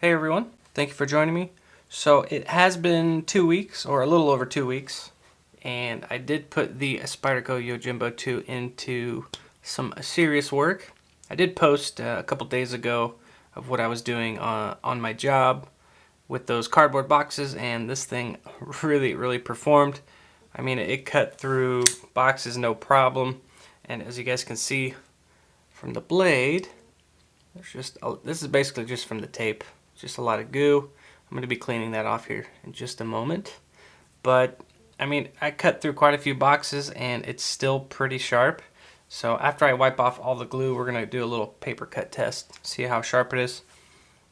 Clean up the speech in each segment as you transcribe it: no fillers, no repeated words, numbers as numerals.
Hey everyone, thank you for joining me. So it has been 2 weeks, or a little over 2 weeks, and I did put the Spyderco Yojimbo 2 into some serious work. I did post a couple days ago of what I was doing on my job with those cardboard boxes, and this thing really performed. I mean, it cut through boxes no problem, and as you guys can see from the blade, this is basically just from the tape. Just a lot of goo. I'm going to be cleaning that off here in just a moment. But, I mean, I cut through quite a few boxes and it's still pretty sharp. So after I wipe off all the glue, we're going to do a little paper cut test. See how sharp it is.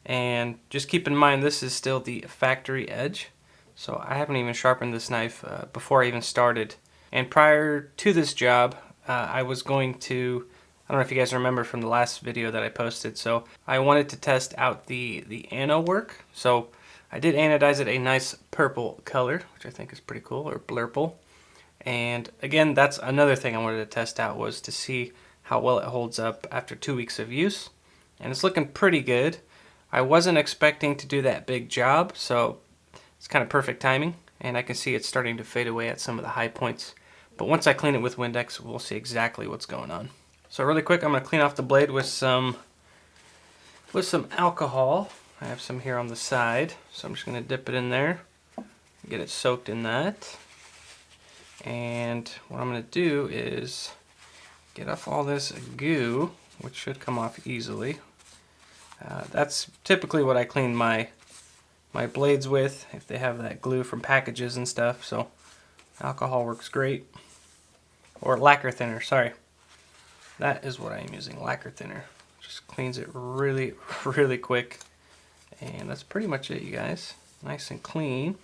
And just keep in mind, this is still the factory edge. So I haven't even sharpened this knife before I even started. And prior to this job, I was going to... I don't know if you guys remember from the last video that I posted. So I wanted to test out the ano work. So I did anodize it a nice purple color, which I think is pretty cool, or blurple. And again, that's another thing I wanted to test out, was to see how well it holds up after 2 weeks of use. And it's looking pretty good. I wasn't expecting to do that big job, so it's kind of perfect timing. And I can see it's starting to fade away at some of the high points. But once I clean it with Windex, we'll see exactly what's going on. So really quick, I'm going to clean off the blade with some alcohol. I have some here on the side, so I'm just going to dip it in there, get it soaked in that. And what I'm going to do is get off all this goo, which should come off easily. That's typically what I clean my blades with, if they have that glue from packages and stuff. So alcohol works great, or lacquer thinner, sorry. That is what I am using, lacquer thinner. Just cleans it really quick. And that's pretty much it, you guys. Nice and clean.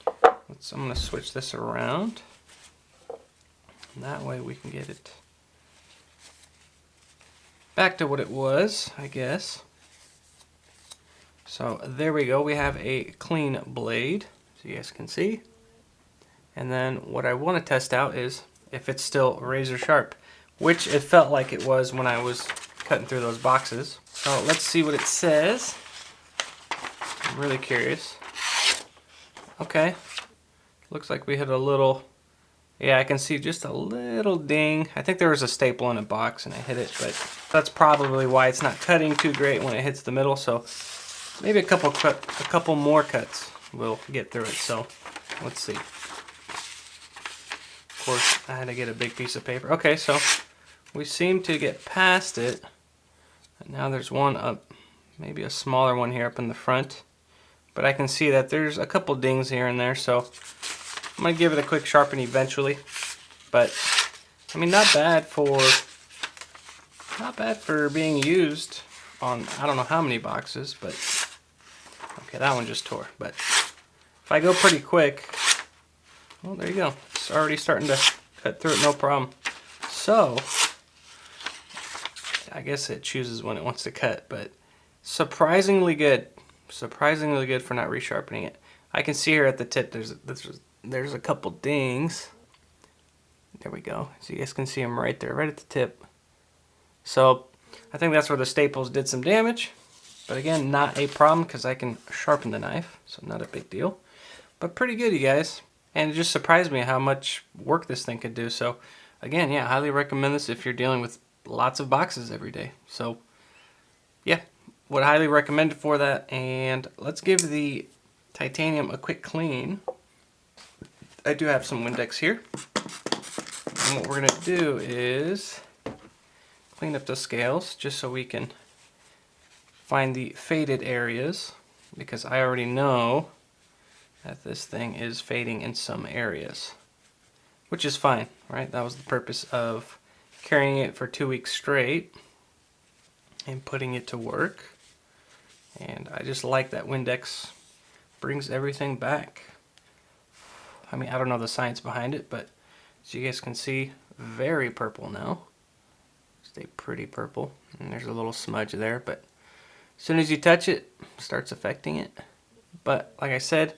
I'm going to switch this around. And that way we can get it back to what it was, I guess. So there we go. We have a clean blade, so you guys can see. And then what I want to test out is if it's still razor sharp, which it felt like it was when I was cutting through those boxes. So let's see what it says. I'm really curious. Okay, looks like we hit a little, yeah, I can see just a little ding. I think there was a staple in a box and I hit it, but that's probably why it's not cutting too great when it hits the middle. So maybe a couple more cuts will get through it. So let's see. Of course, I had to get a big piece of paper. Okay, so we seem to get past it. And now there's one up, maybe a smaller one here up in the front. But I can see that there's a couple dings here and there, so I'm going to give it a quick sharpen eventually. But, I mean, not bad for being used on I don't know how many boxes, but okay, that one just tore. But if I go pretty quick, well, there you go. It's already starting to cut through it, no problem. So I guess it chooses when it wants to cut, but surprisingly good. Surprisingly good for not resharpening it. I can see here at the tip there's a couple dings. There we go. So you guys can see them right there, right at the tip. So I think that's where the staples did some damage. But again, not a problem because I can sharpen the knife, so not a big deal. But pretty good, you guys. And it just surprised me how much work this thing could do. So again, yeah, highly recommend this if you're dealing with lots of boxes every day. So yeah, would highly recommend it for that. And let's give the titanium a quick clean. I do have some Windex here. And what we're going to do is clean up the scales just so we can find the faded areas, because I already know that this thing is fading in some areas, which is fine, right? That was the purpose of carrying it for 2 weeks straight and putting it to work. And I just like that Windex brings everything back. I mean, I don't know the science behind it, but as you guys can see, very purple now. Stay pretty purple. And there's a little smudge there, but as soon as you touch it, it starts affecting it. But like I said,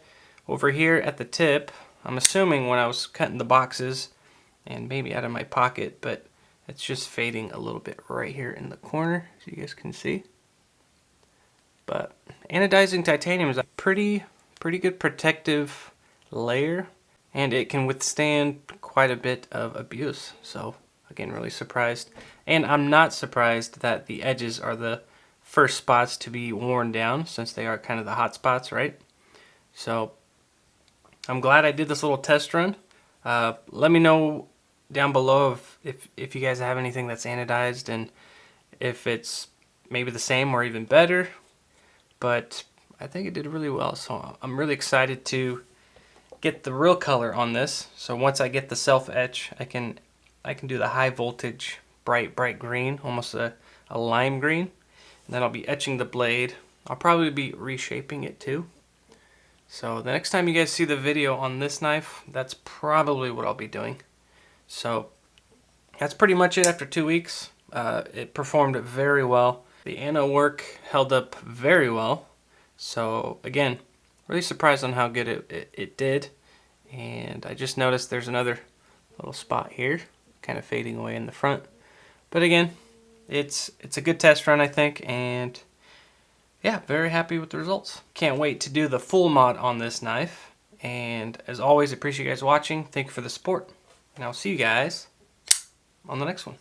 over here at the tip, I'm assuming when I was cutting the boxes and maybe out of my pocket, but it's just fading a little bit right here in the corner, so you guys can see. But Anodizing titanium is a pretty good protective layer, and it can withstand quite a bit of abuse. So again, really surprised. And I'm not surprised that the edges are the first spots to be worn down, since they are kind of the hot spots, right? So I'm glad I did this little test run. Let me know down below if you guys have anything that's anodized and if it's maybe the same or even better. But I think it did really well, so I'm really excited to get the real color on this. So once I get the self etch, I can do the high voltage bright green, almost a lime green, and then I'll be etching the blade. I'll probably be reshaping it too. So the next time you guys see the video on this knife, that's probably what I'll be doing. So that's pretty much it after 2 weeks. It performed very well. The ano work held up very well. So again, really surprised on how good it did. And I just noticed there's another little spot here, kind of fading away in the front. But again, it's a good test run, I think, and yeah, very happy with the results. Can't wait to do the full mod on this knife. And as always, appreciate you guys watching. Thank you for the support. And I'll see you guys on the next one.